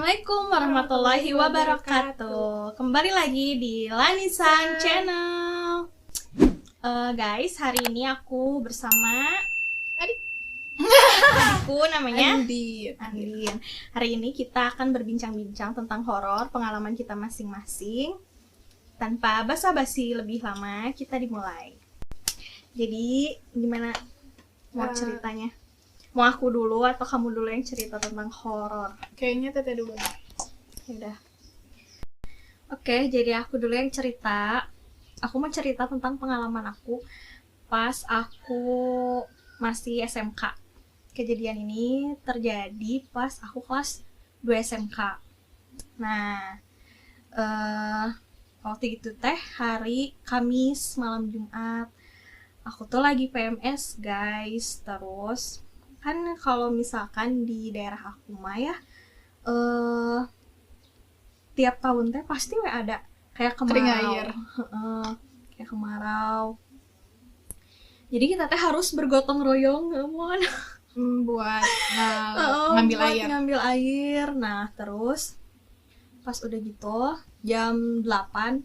Assalamualaikum warahmatullahi wabarakatuh. Kembali lagi di Lanisan Channel. Guys, hari ini aku bersama adikku namanya Andin. Hari ini kita akan berbincang-bincang tentang horor, pengalaman kita masing-masing. Tanpa basa-basi lebih lama, kita dimulai. Jadi, gimana mau ceritanya? Mau aku dulu atau kamu dulu yang cerita tentang horor? Kayaknya Teteh dulu. Yaudah. Oke, jadi aku dulu yang cerita. Aku mau cerita tentang pengalaman aku pas aku masih SMK. Kejadian ini terjadi pas aku kelas 2 SMK. Nah, waktu itu teh hari Kamis malam Jumat. Aku tuh lagi PMS, guys. Terus kan kalau misalkan di daerah aku mah ya tiap tahun teh pasti ada kayak kemarau. Kering air. Kayak kemarau. Jadi kita teh harus bergotong royong Buat ngambil air. Nah, terus pas udah gitu jam 8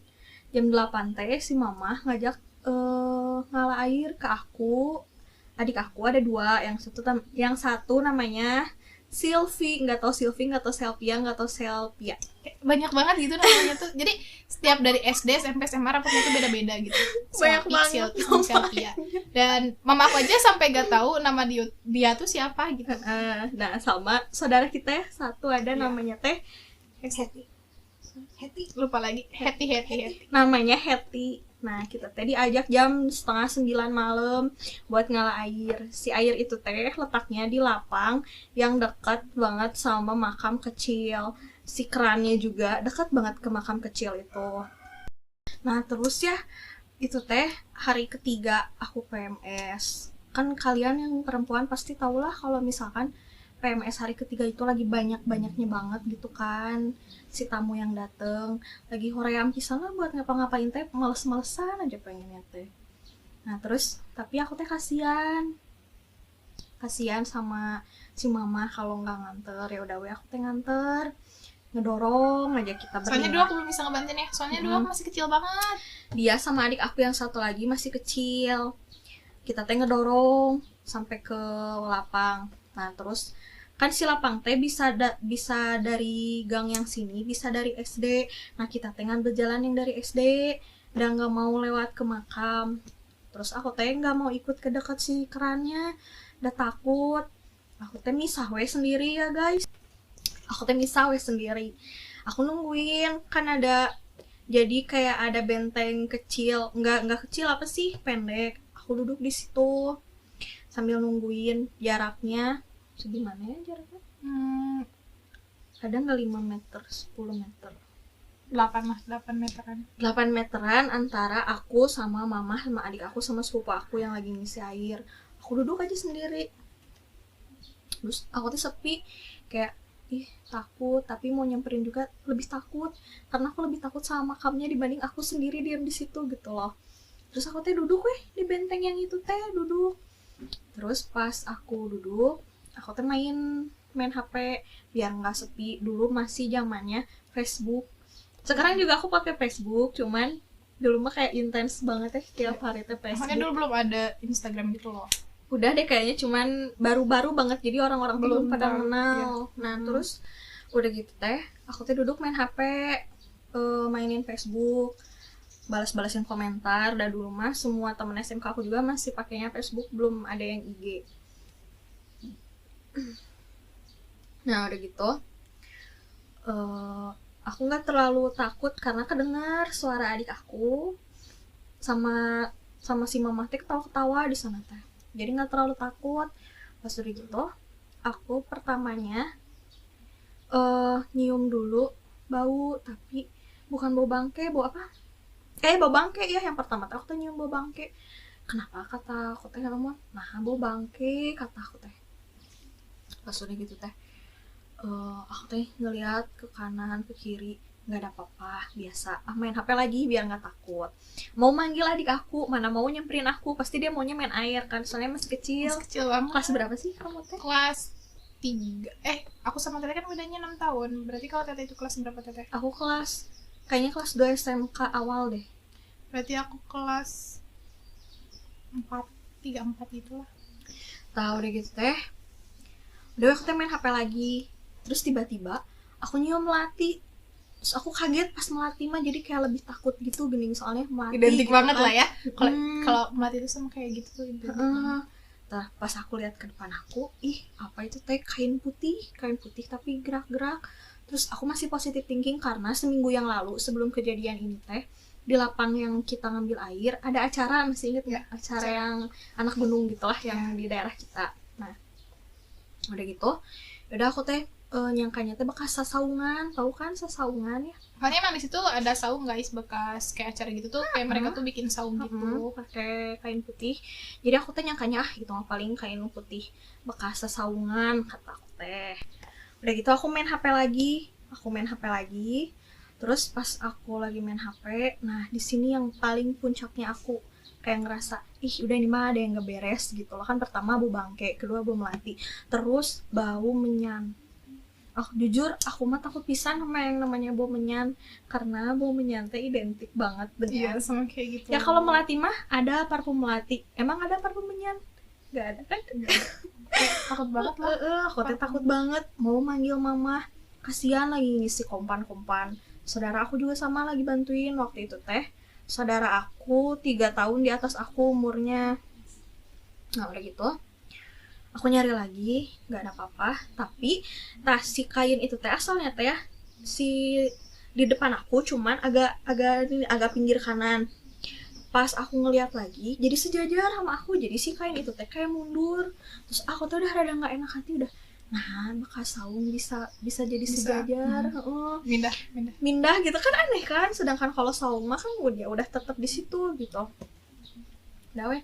teh si mama ngajak ngalah air ke aku. Adik aku ada dua, yang satu namanya Sylvie, nggak tahu Selvia, nggak tahu Selvia. Banyak banget gitu namanya tuh. Jadi setiap dari SD, SMP, SMA rapotnya tuh beda-beda gitu. Banyak banget. Selvia. Dan mama aku aja sampai gak tahu nama dia tuh siapa gitu. Nah, sama saudara kita ya satu ada namanya teh Hetty. Lupa lagi. Hetty. Namanya Hetty. Nah, kita teh diajak jam 8:30 malam buat ngalah air. Si air itu teh letaknya di lapang yang dekat banget sama makam kecil. Si kerannya juga dekat banget ke makam kecil itu. Nah, terus ya, itu teh hari ketiga aku PMS. Kan kalian yang perempuan pasti tahulah kalau misalkan PMS hari ketiga itu lagi banyak-banyaknya banget gitu kan si tamu yang dateng lagi hoream pisan lah buat ngapa-ngapain teh males-malesan aja pengennya teh. Nah terus tapi aku teh kasihan sama si mama kalau nggak nganter. Ya udah aku teh nganter, ngedorong aja kita berdua. Soalnya dulu aku belum bisa ngebantuin ya. Soalnya dulu aku masih kecil banget. Dia sama adik aku yang satu lagi masih kecil. Kita teh ngedorong sampai ke lapang. Nah terus kan si lapang teh bisa dari gang yang sini, bisa dari SD. Nah kita teh ngambil jalan yang dari SD dan nggak mau lewat ke makam. Terus aku teh nggak mau ikut ke dekat si kerannya, udah takut. Aku teh misah we sendiri ya guys. Aku nungguin kan ada, jadi kayak ada benteng kecil, nggak kecil apa sih, pendek. Aku duduk di situ sambil nungguin. Jaraknya segimana ya jaraknya? Ada nggak 5 meter, 10 meter? 8 meteran. 8 meteran antara aku sama mama sama adik aku sama sepupu aku yang lagi ngisi air. Aku duduk aja sendiri. Terus aku tuh sepi, kayak takut, tapi mau nyamperin juga lebih takut karena aku lebih takut sama makamnya dibanding aku sendiri diam di situ gitu loh. Terus aku teh duduk di benteng yang itu teh duduk. Terus pas aku duduk, aku tuh main HP biar nggak sepi. Dulu masih zamannya Facebook. Sekarang juga aku pakai Facebook, cuman dulu mah kayak intens banget ya setiap hari tuh Facebook. Makanya dulu belum ada Instagram gitu loh. Udah deh kayaknya, cuman baru-baru banget, jadi orang-orang belum pada kenal. Nah terus udah gitu teh, aku tuh duduk main HP, mainin Facebook, balas-balasin komentar. Dan dulu mah semua temen SMK aku juga masih pakainya Facebook, belum ada yang IG. Nah udah gitu aku nggak terlalu takut karena kedengar suara adik aku sama si mama teh ketawa-ketawa di sana teh, jadi nggak terlalu takut. Pas udah gitu aku pertamanya nyium dulu bau, tapi bukan bau bangke, bau apa? Bau bangke ya. Yang pertama aku tuh nyium bau bangke. Kenapa kata aku teh ngomong, nah bau bangke kata aku teh. Pas udah gitu teh aku teh ngeliat ke kanan ke kiri, nggak ada apa-apa, biasa. Main HP lagi biar nggak takut. Mau manggil adik aku, mana mau nyamperin aku, pasti dia maunya main air kan, soalnya masih kecil Masih kecil banget. Kelas berapa sih kamu teh? Kelas aku sama teteh kan bedanya 6 tahun. Berarti kalau teteh itu kelas berapa teteh? Aku kayaknya kelas 2 SMK awal deh. Berarti aku kelas 4, 3, 4 gitu lah. Tahu deh gitu teh. Udah aku teh main HP lagi. Terus tiba-tiba aku nyium melati. Terus aku kaget pas melati mah, jadi kayak lebih takut gitu gening, soalnya melati Identik gitu banget kan. lah ya. Kalau melati itu sama kayak gitu tuh identik banget. Nah, pas aku lihat ke depan aku, apa itu teh, kain putih tapi gerak-gerak. Terus aku masih positive thinking karena seminggu yang lalu sebelum kejadian ini teh, di lapang yang kita ngambil air ada acara, masih inget nggak? Acara yang anak gunung gitulah, yang di daerah kita. Nah, udah gitu, udah aku teh nyangkanya teh bekas sasaungan, tahu kan sasaungan ya? Makanya emang di situ ada saung guys, bekas kayak acara gitu tuh, kayak mereka tuh bikin saung gitu. Pakai kain putih. Jadi aku teh nyangkanya itu mah paling kain putih bekas sasaungan, kata aku teh. Udah gitu aku main HP lagi. Terus pas aku lagi main HP, nah di sini yang paling puncaknya aku kayak ngerasa, udah ini mah ada yang nggak beres gitu loh kan. Pertama bau bangke, kedua bau melati, terus bau menyan. Jujur aku mah takut pisan sama yang namanya bau menyan, karena bau menyan teh identik banget dengan sama kayak gitu. ya kalau melati mah ada parfum melati, emang ada parfum menyan? Gak ada kan? Takut banget lah. Aku teh takut banget mau manggil mama, kasihan lagi ngisi kompan. Saudara aku juga sama lagi bantuin waktu itu teh. Saudara aku 3 tahun di atas aku umurnya. Nah udah gitu aku nyari lagi, nggak ada apa-apa. Tapi si kain itu teh asalnya teh ya, si di depan aku cuman agak pinggir kanan. Pas aku ngeliat lagi, jadi sejajar sama aku. Jadi si kain itu teh kayak mundur. Terus aku tuh udah rada nggak enak hati, udah. Nah, bekas saung bisa jadi sejajar. Mindah gitu kan, aneh kan. Sedangkan kalau saung mah kan udah tetap di situ gitu. Udah weh,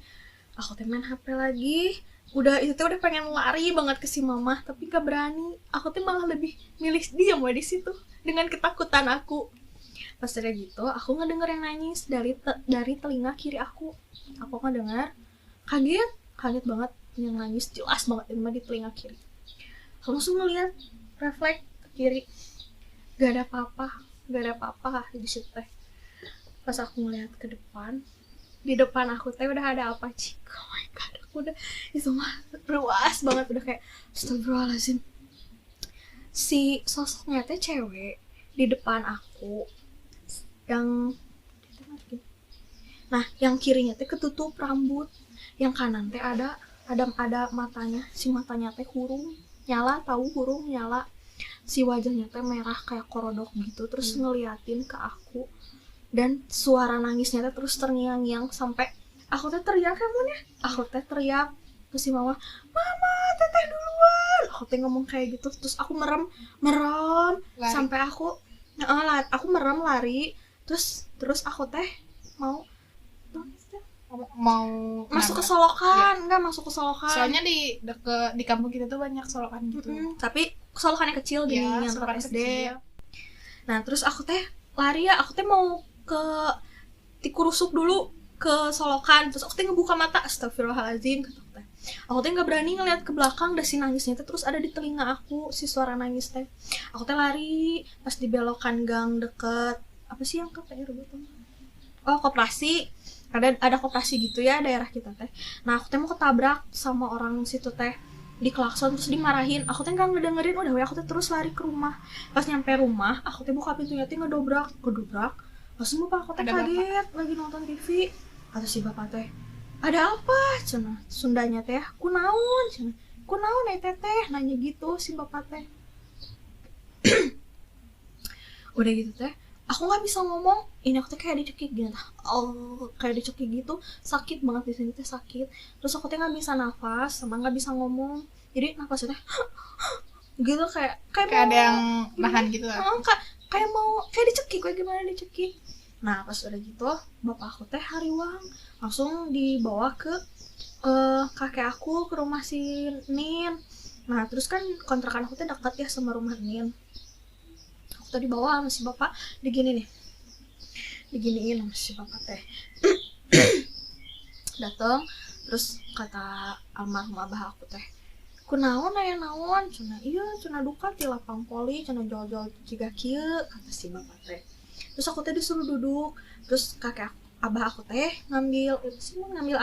aku teh main HP lagi. Itu udah pengen lari banget ke si mama, tapi gak berani. Aku tuh malah lebih milih diam di situ dengan ketakutan aku. Pas udah gitu, aku ngedenger yang nangis dari telinga kiri aku. Aku ngedenger, kaget banget, yang nangis jelas banget di telinga kiri. Aku langsung ngeliat refleks ke kiri, gak ada apa-apa di situ teh. Pas aku ngeliat ke depan, di depan aku teh udah ada apa, Cik? Oh my god, aku udah, itu mah luas banget, udah kayak astagfirullahaladzim. Si sosoknya teh cewek di depan aku, yang kirinya teh ketutup rambut, yang kanan teh ada matanya, si matanya teh hurung nyala, tahu hurung nyala, si wajahnya teh merah kayak korodok gitu, terus ngeliatin ke aku. Dan suara nangisnya teh terus terngiang-ngiang sampai aku teh teriak ke si mama teteh duluan. Aku teh ngomong kayak gitu, terus aku merem lari. Sampai aku merem lari, terus aku teh mau masuk ke solokan, nggak masuk ke solokan. Soalnya di kampung kita tuh banyak solokan gitu. Tapi solokannya kecil di yang SD. Nah terus aku teh lari ya, aku teh mau ke Tikurusuk dulu ke solokan, terus aku teh ngebuka mata, astagfirullahaladzim, aku teh nggak berani ngeliat ke belakang, dan si nangisnya teh terus ada di telinga aku, si suara nangis teh. Aku teh lari pas di belokan gang deket apa sih yang KPR gitu, koperasi, ada koperasi gitu ya daerah kita teh. Nah aku teh mau ketabrak sama orang situ teh, diklakson terus dimarahin. Aku teh nggak ngedengerin, udah aku teh terus lari ke rumah. Pas nyampe rumah aku teh buka pintunya teh ngedobrak. Langsung bapak aku teh kaget, lagi nonton TV. Kata si bapak teh, ada apa? Cenah Sundanya teh, kunaon? Cenah kunaon teteh, nanya gitu si bapak teh. Udah gitu teh, aku nggak bisa ngomong. Ini aku teh kayak dicekik gitu, kayak dicekik gitu, sakit banget di sini teh, sakit. Terus aku teh nggak bisa nafas, sama nggak bisa ngomong. Jadi nafasnya teh gitu, kayak ada yang nahan gitu lah. Kayak dicekik, kayak gimana dicekik. Nah pas udah gitu, bapak aku teh hariwang, langsung dibawa ke kakek aku, ke rumah si Nin. Nah terus kan kontrakan aku teh dekat ya sama rumah Nin. Aku teh dibawa sama si bapak, diginiin sama si bapak teh. Dateng, terus kata almarhum abah aku teh, kunaon aya naon cenah iya cenah duka di lapang poli cenah jol-jol jiga kieu kata si bapak teh. Terus aku teh disuruh duduk, terus kakek abah aku teh ngambil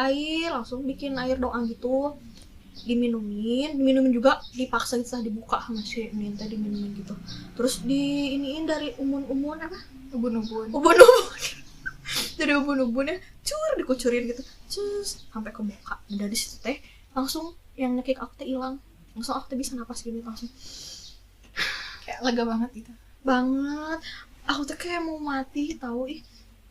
air, langsung bikin air doang gitu, diminumin juga dipaksa gitu dibuka sama si Nin teh diminumin gitu, terus diiniin dari umun apa Ubun-ubun. dari ubun-ubunnya dikucurin gitu sampai ke muka. Dan dari situ teh langsung yang nyekik aku teh hilang, langsung aku teh bisa napas gini langsung Kayak lega banget gitu. banget. Aku tuh kayak mau mati tahu ih,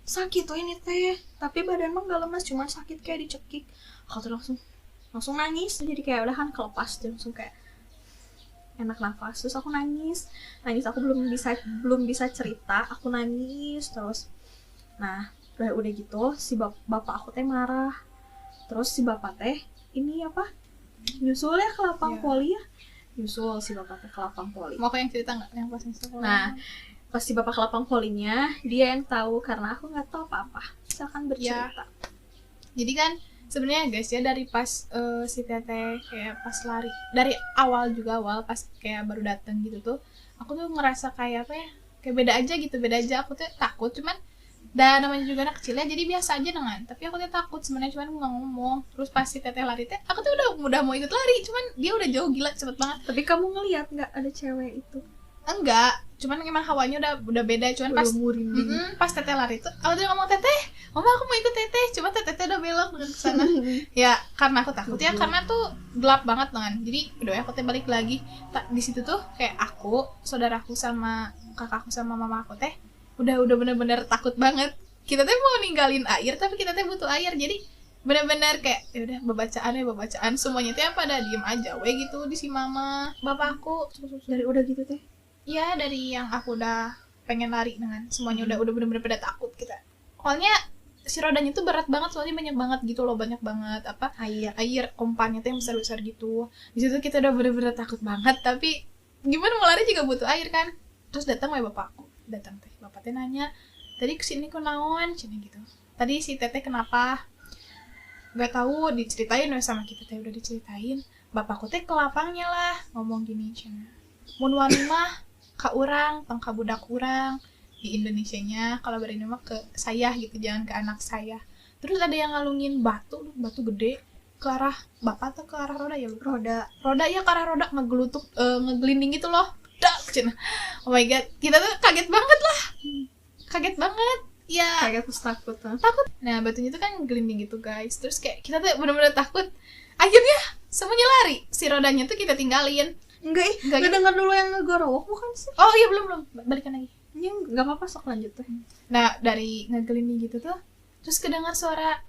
sakit tuh ini teh, tapi badan mah gak lemas, cuma sakit kayak dicekik. Aku tuh langsung nangis, jadi kayak udah kan kelepas dia langsung kayak enak nafas. Terus aku nangis aku belum bisa cerita, aku nangis terus. Nah udah gitu si bapak aku teh marah, terus si bapak teh ini apa nyusul ya ke lapang poli ya, nyusul si bapak teh ke lapang poli. Mau aku yang cerita nggak yang pas nyusul? Nah pas si bapak ke lapang polinya dia yang tahu karena aku nggak tahu apa-apa. Silakan bercerita. Jadi kan sebenarnya guys ya, dari pas si teteh kayak pas lari dari awal pas kayak baru dateng gitu tuh, aku tuh ngerasa kayak apa ya, kayak beda aja aku tuh takut, cuman dan namanya juga anak kecil ya, jadi biasa aja dengan, tapi aku tuh takut sebenarnya, cuman nggak ngomong. Terus pas si teteh lari teh, aku tuh udah mau ikut lari, cuman dia udah jauh, gila cepet banget. Tapi kamu ngelihat nggak ada cewek itu? Enggak, cuman emang hawanya udah beda, cuman pas teteh lari tuh aku tuh ngomong, teteh, mama aku mau ikut teteh, cuma teteh udah belok ke sana. Ya karena aku takut ya, karena tuh gelap banget dengan, jadi udah aku teh balik lagi. Di situ tuh kayak aku, saudaraku sama kakakku sama mama aku teh udah bener-bener takut banget. Kita teh mau ninggalin air, tapi kita teh butuh air, jadi bener-bener kayak ya udah bacaan semuanya teh pada diem aja we gitu di si mama bapakku. Dari udah gitu teh. Iya, dari yang aku udah pengen lari dengan semuanya udah bener-bener pada takut kita. Soalnya si rodanya tuh berat banget, soalnya banyak banget gitu loh, banyak banget apa air kompannya tuh yang besar-besar gitu. Di situ kita udah bener-bener takut banget, tapi gimana mau lari juga butuh air kan. Terus datang bapakku, bapak teh nanya, tadi kesini kunaon cina gitu. Tadi si teteh kenapa? Gak tahu, diceritain sama kita teh, udah diceritain. Bapakku teh ke lapangnya lah ngomong gini cina, mun wani mah ka urang, tong ka budak urang di Indonesianya, kalau bari mah ke saya gitu, jangan ke anak saya. Terus ada yang ngalungin batu gede ke arah bapak tuh, ke arah roda ya, roda ya, ke arah roda ngegelutuk, ngegelinding gitu loh, dak cina. Oh my god, kita tuh kaget banget ya, kaget terus takut. Nah batunya tuh kan gelinding gitu guys, terus kayak kita tuh bener-bener takut. Akhirnya semuanya lari, si rodanya tuh kita tinggalin. Enggak gitu. Dengar dulu yang ngegorowok bukan sih? Oh iya, belum balikan lagi. Ya nggak apa-apa, sok lanjut tuh. Nah dari ngegelinding gitu tuh, terus kedengar suara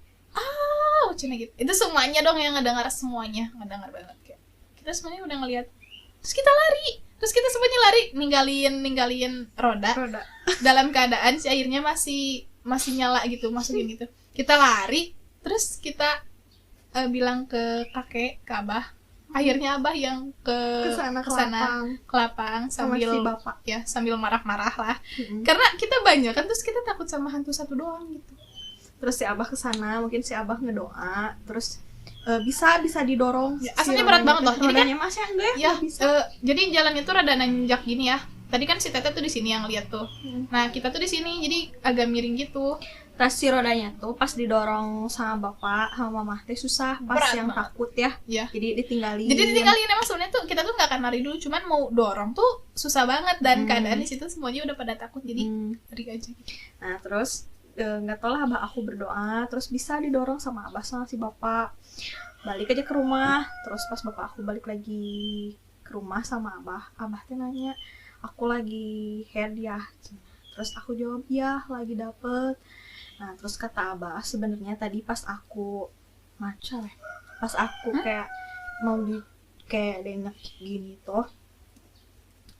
cina gitu. Itu semuanya dong yang ngedengar banget kayak. Kita semuanya udah ngeliat. Terus kita lari. Terus kita semuanya lari ninggalin roda. Dalam keadaan si airnya masih nyala gitu, masukin gitu. Kita lari, terus kita bilang ke kakek, ke abah. Akhirnya abah yang ke sana ke lapang sambil si bapak ya, sambil marah-marah lah. Karena kita banyak kan, terus kita takut sama hantu satu doang gitu. Terus si abah kesana, mungkin si abah ngedoa, terus bisa didorong. Ya, asalnya berat banget loh. Jadi kan masih enggak ya? Bisa. Jadi jalannya tuh rada nanjak gini ya. Tadi kan si teteh tuh di sini yang lihat tuh. Nah kita tuh di sini, jadi agak miring gitu. Tas si rodanya tuh pas didorong sama bapak sama mama teh susah, pas berat yang banget. Takut ya. Jadi ditinggalin emang sebenarnya tuh kita tuh nggak akan lari dulu, cuman mau dorong tuh susah banget, dan keadaan di situ semuanya udah pada takut, jadi lari aja gitu. Nah terus nggak tau lah, abah aku berdoa, terus bisa didorong sama abah sama si bapak, balik aja ke rumah. Terus pas bapak aku balik lagi ke rumah sama abah teh nanya, aku lagi head ya? Terus aku jawab ya, lagi dapet. Nah terus kata abah, sebenarnya tadi pas aku pas aku kayak mau kayak denger gini tuh,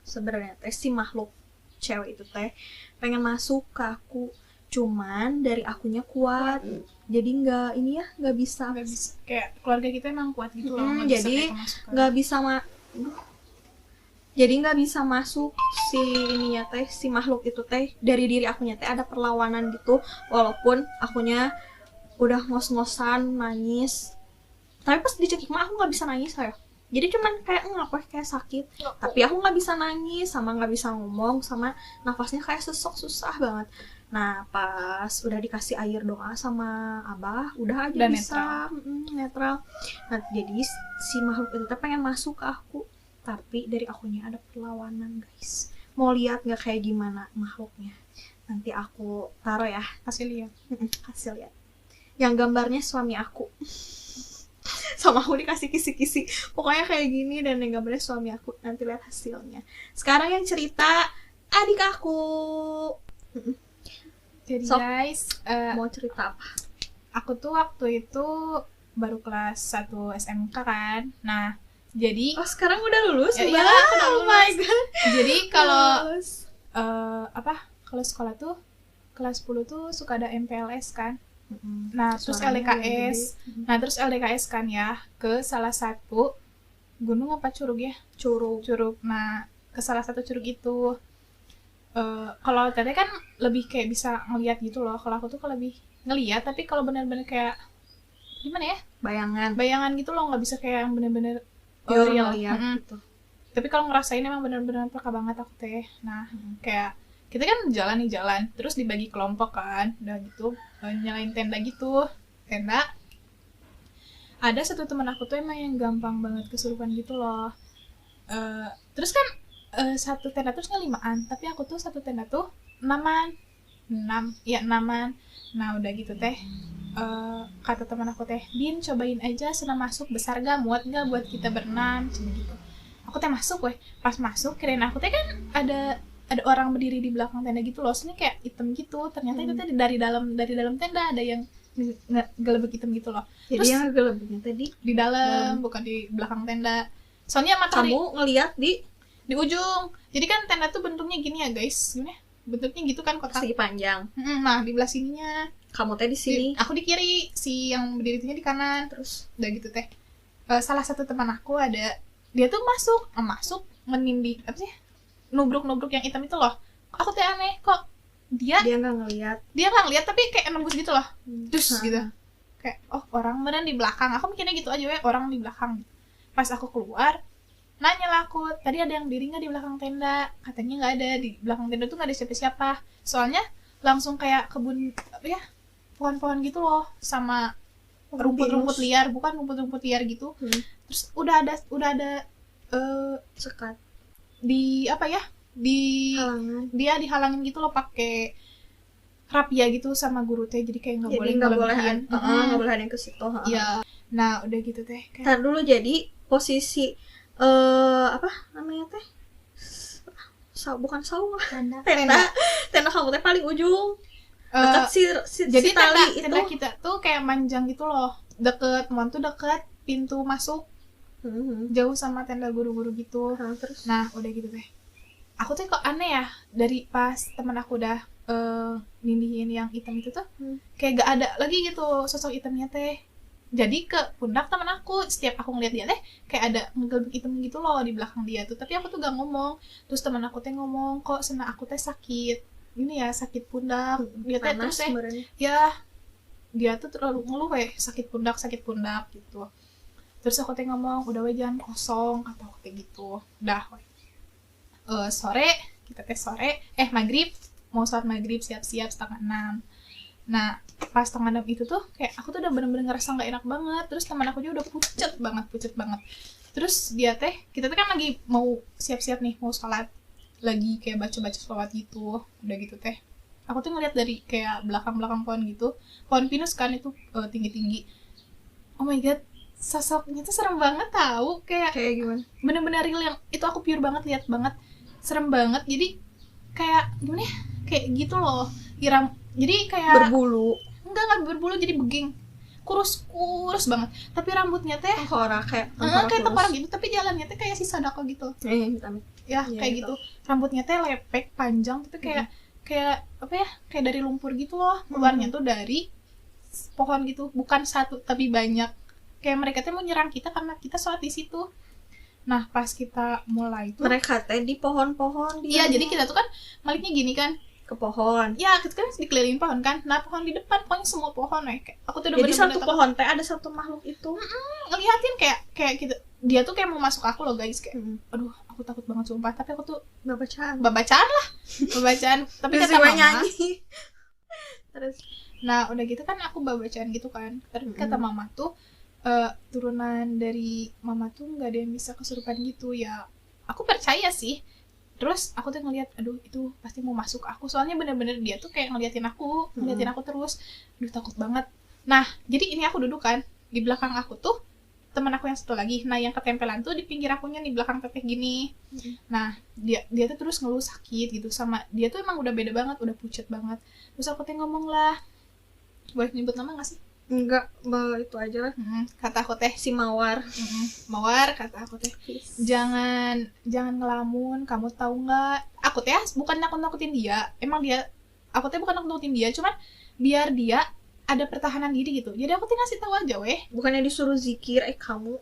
sebenarnya teh si makhluk cewek itu teh pengen masuk ke aku, cuman dari akunya kuat, jadi nggak bisa kayak keluarga kita emang kuat gitu loh, jadi nggak bisa masuk si ininya teh, si makhluk itu teh. Dari diri akunya teh ada perlawanan gitu, walaupun akunya udah ngos-ngosan nangis, tapi pas dicekik mah aku nggak bisa nangis saya. Jadi cuman kayak ngapain kayak sakit. Tapi aku nggak bisa nangis, sama nggak bisa ngomong, sama nafasnya kayak sesek, susah banget. Nah pas udah dikasih air doa sama abah, udah aja Udah bisa netral. Nah jadi si makhluk itu pengen masuk ke aku, tapi dari akunya ada perlawanan guys. Mau lihat nggak kayak gimana makhluknya? Nanti aku taruh ya, Kasih lihat. kasih lihat. Yang gambarnya suami aku. Sama aku dikasih kisi-kisi. Pokoknya kayak gini, dan yang gambarnya suami aku. Nanti lihat hasilnya. Sekarang yang cerita adik aku. Jadi So, guys, mau cerita apa? aku tuh waktu itu baru kelas 1 SMK kan. Nah, jadi Oh sekarang udah lulus? Ya, Mbak? iya, aku udah Oh my god. jadi kalau Lulus. kalau sekolah tuh kelas 10 tuh suka ada MPLS kan. Mm-mm. Nah, terus Suaranya yang LDKS. gede. Nah, terus LDKS kan ya ke salah satu gunung apa curug ya? Curug. Curug. Nah, ke salah satu curug itu. Kalau teteh kan lebih kayak bisa ngelihat gitu loh. Kalau aku tuh lebih ngelihat, tapi kalau benar-benar kayak gimana ya? Bayangan. Bayangan gitu loh, nggak bisa kayak yang benar-benar Pure real. ngeliat Mm-mm. gitu. Tapi kalau ngerasain emang benar-benar peka banget aku teh. Nah, kayak kita kan jalan, terus dibagi kelompok kan, udah gitu nyalain tenda gitu, tenda. Ada satu teman aku tuh emang yang gampang banget kesurupan gitu loh. Terus kan satu tenda tuh 5-an, tapi aku tuh satu tenda tuh 6-an, 6-an. Nah udah gitu teh, kata teman aku teh, Din cobain aja senam masuk, besar gak, muat gak buat kita berenam, cuma gitu. Aku teh masuk weh, pas masuk kirain aku teh kan ada orang berdiri di belakang tenda gitu loh, soalnya kayak hitam gitu. Ternyata itu teh dari dalam tenda ada yang gelebek hitam gitu loh. Jadi Terus yang gelebeknya tadi di dalam, bukan di belakang tenda. Soalnya matahari kamu ngeliat di di ujung. Jadi kan tenda tuh bentuknya gini ya guys, gimana? Bentuknya gitu kan kotak. persegi panjang. Nah di belah sininya. Kamu teh di sini. Aku di kiri, si yang berdiri itunya di kanan. Terus udah gitu teh. Salah satu teman aku ada, dia tuh masuk menindih apa sih? Nubruk yang hitam itu loh. Aku teh aneh kok dia nggak ngeliat. nggak ngeliat tapi kayak nembus gitu loh. Terus Nah. gitu. Kayak orang beneran di belakang. Aku mikirnya gitu aja weh, orang di belakang. Pas aku keluar, nanya lah aku, tadi ada yang diri nggak di belakang tenda? Katanya nggak ada, di belakang tenda tuh nggak ada siapa-siapa. Soalnya langsung kayak kebun apa ya, pohon-pohon gitu loh, sama rumput-rumput liar, bukan rumput-rumput liar gitu. Terus udah ada Sekat. di apa ya, di Halangan. dia dihalangin gitu loh pakai rapia gitu sama guru teh, jadi kayak nggak boleh Jadi nggak boleh ngelebihin. nggak boleh ada yang ke situ. Iya. Nah udah gitu teh kayak Ntar dulu, jadi posisi apa namanya teh? Bukan sawah. Tenda kamu teh paling ujung. Dekat si jadi tali tenda itu. kita tuh kayak manjang gitu loh, deket Mon tuh deket pintu masuk, jauh sama tenda guru-guru gitu. Terus Nah udah gitu teh, aku tuh kok aneh ya, dari pas temen aku udah nindihin yang hitam itu tuh kayak gak ada lagi gitu sosok hitamnya teh. Jadi ke pundak temen aku, setiap aku ngeliat dia teh kayak ada ngegelbek hitam gitu loh di belakang dia tuh, tapi aku tuh gak ngomong. Terus temen aku teh ngomong, kok sena aku teh sakit ini ya, sakit pundak. Dia teh terus ya dia tuh terlalu ngeluh sakit pundak gitu. Terus aku teh ngomong, udah weh jangan kosong, kata aku kayak gitu. Udah sore, kita teh sore maghrib, mau sholat maghrib, siap-siap 5:30. Nah pas 5:30 itu tuh kayak aku tuh udah bener-bener ngerasa nggak enak banget. Terus teman aku juga udah pucet banget. Terus dia teh, kita tuh kan lagi mau siap-siap nih mau sholat, lagi kayak baca-baca sholawat gitu. Udah gitu teh, aku tuh ngeliat dari kayak belakang pohon gitu, pohon pinus kan itu tinggi-tinggi. Oh my god, sosoknya tuh serem banget tahu, kayak gimana? bener-bener real, yang itu aku pure banget lihat banget, serem banget. Jadi kayak gimana ya, kayak gitu loh, jadi kayak berbulu. enggak berbulu, jadi beging, kurus banget, tapi rambutnya teh tengkorak kayak tengkorak gitu, tapi jalannya teh kayak si Sadako gitu ya, kayak gitu. Rambutnya teh lepek panjang, tapi kayak apa ya, kayak dari lumpur gitu loh, keluarnya tuh dari pohon gitu, bukan satu tapi banyak. Kayak mereka tuh mau nyerang kita karena kita sholat di situ. Nah pas kita mulai tuh mereka teh di pohon-pohon. Iya, jadi kita tuh kan maliknya gini kan, ke pohon. Ya, kita kan dikelilingin pohon kan. Nah, pohon di depan, pokoknya semua pohon kayak aku tuh udah jadi satu pohon teh ada satu makhluk itu. Ngeliatin kayak kita dia tuh kayak mau masuk aku loh guys, kayak aduh aku takut banget sumpah, tapi aku tuh babacaan tapi terus kata mama nyanyi. Terus nah udah gitu kan aku babacaan gitu kan, tapi kata mama tuh turunan dari mama tuh nggak ada yang bisa kesurupan gitu ya. Aku percaya sih. Terus aku tuh ngeliat, aduh itu pasti mau masuk aku, soalnya bener-bener dia tuh kayak ngeliatin aku terus. Aduh takut banget. Nah jadi ini aku duduk kan, di belakang aku tuh teman aku yang satu lagi. Nah yang ketempelan tuh di pinggir akunya, di belakang teteh gini. Nah dia tuh terus ngeluh sakit gitu, sama dia tuh emang udah beda banget, udah pucat banget. Terus aku tuh ngomong lah, boleh nyebut nama gak sih? enggak, itu aja lah. Kata aku teh, Si Mawar. Mawar, kata aku teh, jangan ngelamun, kamu tahu nggak? Aku teh bukan nakut-nakutin dia, emang dia, aku teh bukan nakut-nakutin dia, cuman biar dia ada pertahanan diri gitu. Jadi aku teh ngasih tahu aja weh. Bukannya disuruh zikir, kamu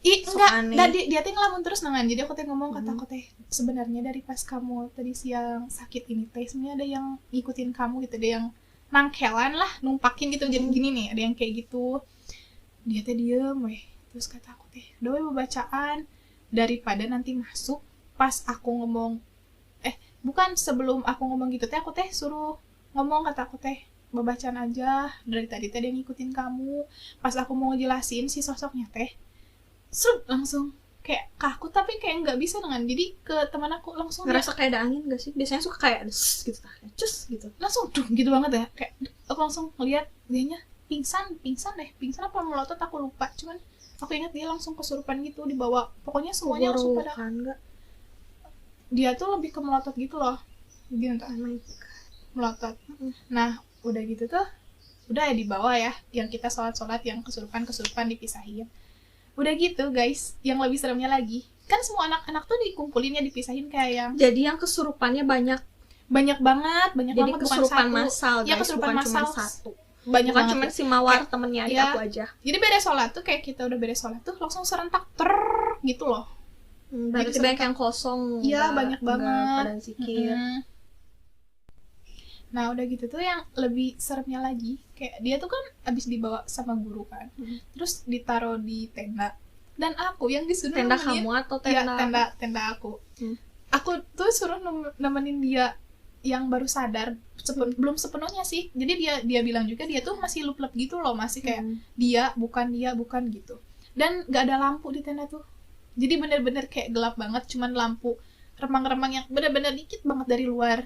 enggak, dia teh ngelamun terus nangan. Jadi aku teh ngomong, kata aku teh, sebenarnya dari pas kamu tadi siang sakit ini teh sebenarnya ada yang ngikutin kamu gitu, ada yang nangkelan lah, numpakin gitu. Jadi gini nih, ada yang kayak gitu. Dia teh diem weh. Terus kata aku teh, udah weh bacaan, daripada nanti masuk pas aku ngomong, bukan sebelum aku ngomong gitu teh, aku teh suruh ngomong, kata aku teh, bacaan aja, dari tadi teh dia ngikutin kamu. Pas aku mau ngejelasin si sosoknya teh, langsung kayak kaku, tapi kayak nggak bisa dengan. Jadi ke teman aku langsung ngerasa kayak ada angin gak sih? Biasanya suka kayak ada gitu, cus gitu. Langsung gitu banget ya. Kayak aku langsung ngeliat dianya pingsan apa melotot aku lupa. Cuman aku ingat dia langsung kesurupan gitu, dibawa. Pokoknya semuanya langsung pada. Enggak. Dia tuh lebih ke melotot gitu loh. Gitu entah. Melotot. Nah, udah gitu tuh, udah ya dibawa ya. Yang kita sholat yang kesurupan dipisahin. Udah gitu guys, yang lebih seremnya lagi, kan semua anak-anak tuh dikumpulinnya, dipisahin kayak yang, jadi yang kesurupannya banyak banget, jadi kesurupan massal ya, guys, kesurupan bukan massal cuma satu, banyak bukan banget cuma ya. si Mawar temennya adik aku aja. Jadi beres sholat tuh kayak kita udah beres sholat tuh langsung serentak gitu loh. Berarti banyak yang kosong. Iya, banyak banget pada zikir. Nah udah gitu tuh yang lebih seremnya lagi, kayak dia tuh kan abis dibawa sama guru kan, terus ditaruh di tenda, dan aku yang disuruh tenda kamu atau tenda? Ya, tenda aku. Aku tuh suruh nemenin dia yang baru sadar, belum sepenuhnya sih. Jadi dia bilang juga dia tuh masih lup-lup gitu loh, masih kayak dia bukan gitu. Dan gak ada lampu di tenda tuh, jadi bener-bener kayak gelap banget, cuman lampu remang-remang yang bener-bener dikit banget dari luar.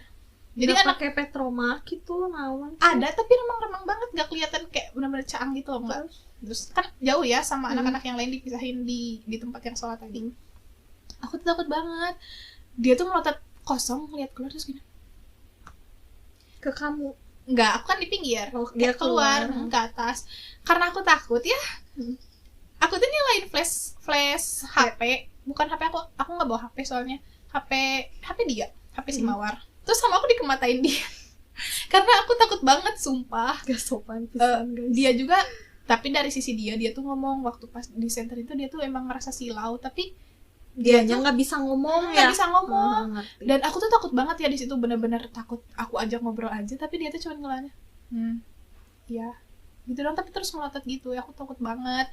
Jadi nggak pakai petroma gitu, nawan ada, tapi remang-remang banget, gak kelihatan, kayak benar-benar caang gitu loh, enggak. Terus kan jauh ya sama anak-anak yang lain, dipisahin di tempat yang sholat tadi. Aku tuh takut banget. Dia tuh melotot kosong, lihat keluar terus gini. Ke kamu? Enggak, aku kan di pinggir. Dia keluar ke atas. Karena aku takut ya. Aku tuh nyalain flash HP, bukan HP aku nggak bawa HP soalnya. HP dia, HP si Mawar. Terus sama aku dikematain dia. Karena aku takut banget, sumpah. Gak sopan pisan, guys. Dia juga, tapi dari sisi dia tuh ngomong waktu pas di center itu, dia tuh emang ngerasa silau, tapi dianya nggak bisa ngomong ya. Nggak bisa ngomong. Dan aku tuh takut banget ya di situ, bener-bener takut. Aku ajak ngobrol aja, tapi dia tuh cuma ngelanya. Ya, gitu dong. Tapi terus melotot gitu, ya aku takut banget.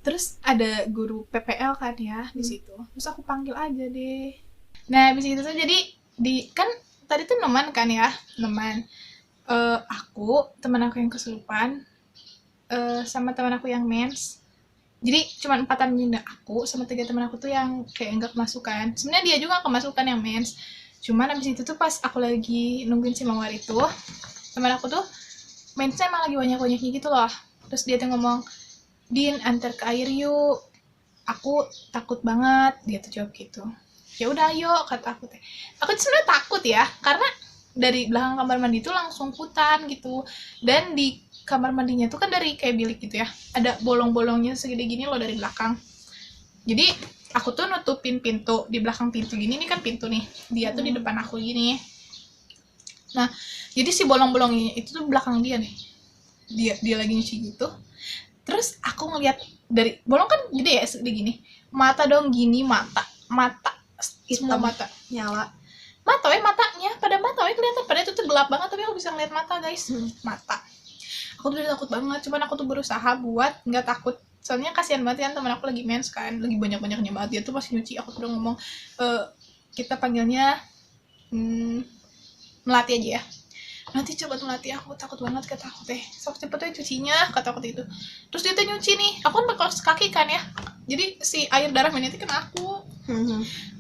Terus ada guru PPL kan ya di situ. Terus aku panggil aja deh. Nah, habis itu tuh jadi kan tadi tuh teman kan ya, aku, teman aku yang kesurupan, sama teman aku yang mens. Jadi cuma 4 teman aku sama 3 teman aku tuh yang kayak enggak kemasukan. Sebenarnya dia juga kemasukan yang mens. Cuman abis itu tuh pas aku lagi nungguin si Mawar itu, teman aku tuh mensnya emang lagi banyak-banyaknya gitu loh. Terus dia tuh ngomong, "Din, antar ke air yuk. Aku takut banget." Dia tuh jawab gitu. Ya udah ayo, kata aku teh. Aku sebenarnya takut ya, karena dari belakang kamar mandi itu langsung hutan gitu. Dan di kamar mandinya tuh kan dari kayak bilik gitu ya. Ada bolong-bolongnya segede gini loh dari belakang. Jadi aku tuh nutupin pintu di belakang pintu gini, nih kan pintu nih. Dia tuh di depan aku gini. Nah, jadi si bolong-bolongnya itu tuh belakang dia nih. Dia lagi nyuci gitu. Terus aku ngeliat dari bolong kan gede ya segede gini. Mata dong gini, mata semua mata nyala, matanya pada kelihatan, pada itu tuh gelap banget, tapi aku bisa ngeliat mata guys. Mata. Aku tuh takut banget, cuman aku tuh berusaha buat nggak takut soalnya kasihan banget kan teman aku lagi mens kan, lagi banyak-banyaknya banget, dia tuh pasti nyuci. Aku tuh udah ngomong kita panggilnya Melati aja ya, nanti coba Melati, aku takut banget, kata aku teh sok cepet aja cucinya, kata aku itu. Terus dia tuh nyuci nih, aku kan pakai kaos kaki kan ya, jadi si air darah Melati kena aku.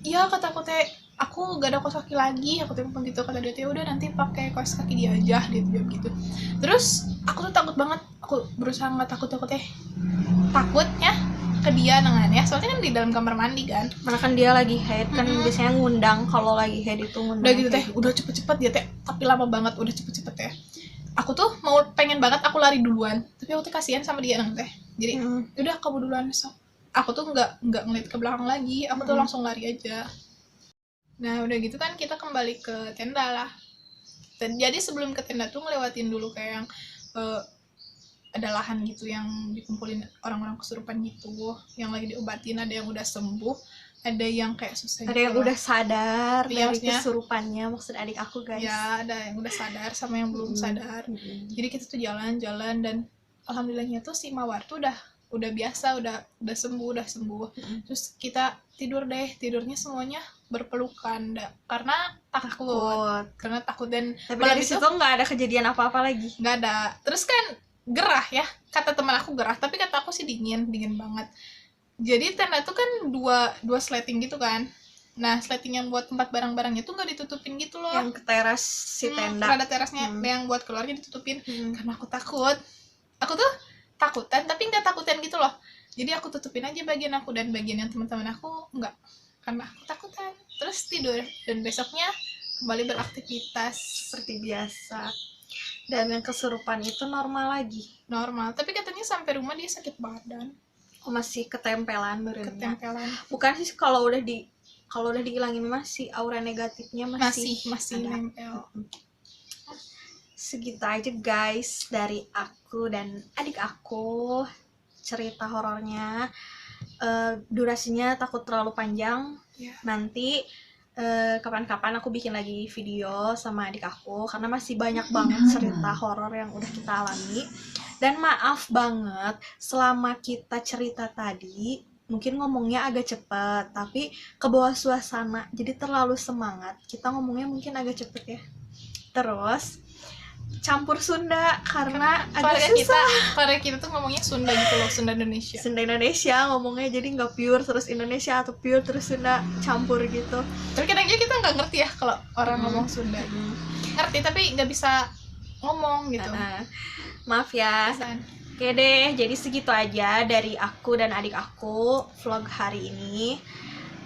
Iya, kata aku teh aku gak ada kaos kaki lagi, aku tuh gitu. Kata dia udah nanti pakai kaos kaki dia aja, dia tuh gitu. Terus aku tuh takut banget, aku berusaha nggak takut takutnya ke dia dengan ya, soalnya kan di dalam kamar mandi kan, Malah kan dia lagi head kan biasanya ngundang, kalau lagi head itu ngundang. Udah gitu teh, udah cepet-cepet dia teh, tapi lama banget, udah cepet-cepet ya. Aku tuh pengen banget aku lari duluan, tapi aku tuh kasihan sama dia nang teh. Jadi udah kamu duluan, so aku tuh nggak ngeliat ke belakang lagi, aku tuh langsung lari aja. Nah udah gitu kan kita kembali ke tenda lah. Dan jadi sebelum ke tenda tuh ngelewatin dulu kayak yang ada lahan gitu yang dikumpulin orang-orang kesurupan gitu, yang lagi diobatin, ada yang udah sembuh, ada yang kayak susah, ada yang udah sadar ya, dari kesurupannya, maksud adik aku guys. Ya ada yang udah sadar sama yang belum sadar. Jadi kita tuh jalan-jalan dan alhamdulillahnya tuh si Mawar tuh udah biasa, udah sembuh. Terus kita tidurnya semuanya berpelukan karena takut dan tapi dari situ nggak ada kejadian apa-apa lagi, nggak ada. Terus kan gerah ya, kata teman aku gerah, tapi kata aku sih dingin banget. Jadi tenda tuh kan dua sleting gitu kan. Nah sleting yang buat tempat barang-barangnya tuh nggak ditutupin gitu loh, yang ke teras si tenda, ada terasnya yang buat keluarnya ditutupin. Karena aku tuh takutan tapi nggak takutan gitu loh, jadi aku tutupin aja bagian aku, dan bagian yang teman-teman aku nggak, karena aku takutan. Terus tidur dan besoknya kembali beraktivitas seperti biasa. Dan yang kesurupan itu normal lagi, tapi katanya sampai rumah dia sakit badan. Masih ketempelan merenya. Bukan sih, kalau udah dihilangin masih aura negatifnya masih nempel. Segitu aja guys dari aku dan adik aku cerita horornya. Durasinya takut terlalu panjang. Nanti kapan-kapan aku bikin lagi video sama adik aku, karena masih banyak banget cerita horor yang udah kita alami. Dan maaf banget selama kita cerita tadi mungkin ngomongnya agak cepat, tapi ke bawah suasana jadi terlalu semangat, kita ngomongnya mungkin agak cepet ya. Terus campur Sunda karena agak susah. Karena kita tuh ngomongnya Sunda gitu loh, Sunda Indonesia ngomongnya, jadi nggak pure terus Indonesia atau pure terus Sunda, campur gitu. Tapi kadang-kadang kita nggak ngerti ya kalau orang ngomong Sunda. Ngerti tapi nggak bisa ngomong gitu. Maaf ya. Oke deh, jadi segitu aja dari aku dan adik aku vlog hari ini.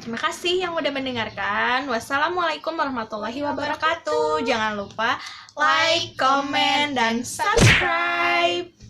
Terima kasih yang udah mendengarkan. Wassalamualaikum warahmatullahi wabarakatuh. Jangan lupa like, comment, dan subscribe.